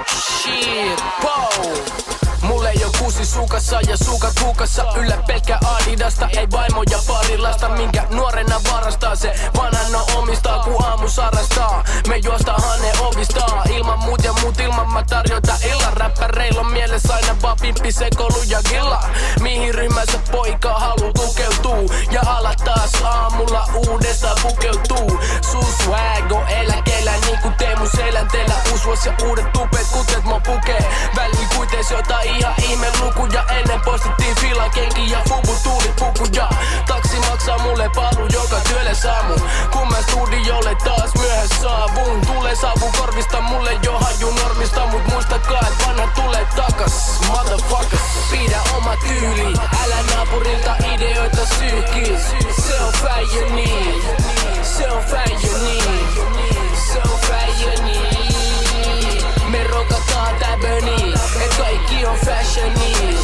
Shit, wow. Mulle ei oo kuusi sukassa ja sukat hukassa. Yllä pelkkä Adidasta, ei vaimoja parilasta. Minkä nuorena varastaa se vanhan omistaa, kun aamu sarastaa. Me juostahan ne ovistaa. Ilman muut ja muut ilman mä tarjotan illan. Räppäreillä on mielessä aina vaan pimppi, sekoilu ja gilla. Mihin ryhmänsä poika haluu tukeutuu. Ja alat taas aamulla uudestaan pukeutuu. Sun swag on eläkeellä niinku Teemu Selänteellä. Usvos ja uudet tupeet kutet mun pukee. Väliin kuiteis jotain ihan ihme lukuja. Ennen postittiin filan kenki ja fubu tuulipukuja. Taksi maksaa mulle palu joka työlle saamu. Kun mä studiolle taas myöhässä saavun. Tulee saavu korvista mulle jo haju normista. Mut muistakaa et vanha tulee takas. Motherfuckers, pidä oma tyyli. Älä naapurilta ideoita syyhki. Se on fäijä niin. Se on fäijä niin. Se on fäijä niin. Me rokataan täböni. Et kaikki on fashioni.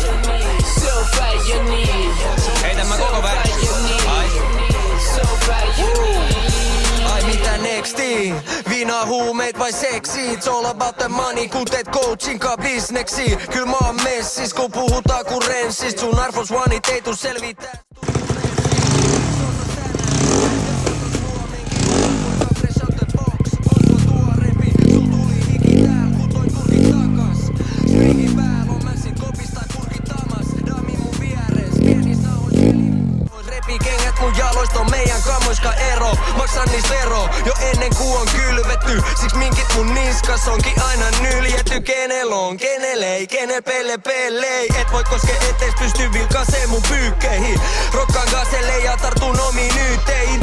Se on fäijä niin. Heitä mä koko väärä. Se on fäijä niin. Ai mitä nexti? Viina, huumeit vai seksi? It's all about the money, kun teet coachin ka bisneksi. Kyl mä oon messis, kun puhutaan kurrenssist. Sun Air Force Oneit ei tuu selvitä. Mun jaloist on meidän kamoiska ero. Maksan niis vero jo ennen kuin on kylvetty. Siks minkit mun niskas onkin aina nyljetty. Kenel on, kenel ei, kenel pelle ei. Et voi koske eteis pysty vilkaisee mun pyykkeihin. Rokkaan gaselle ja tartun omiinyyteihin.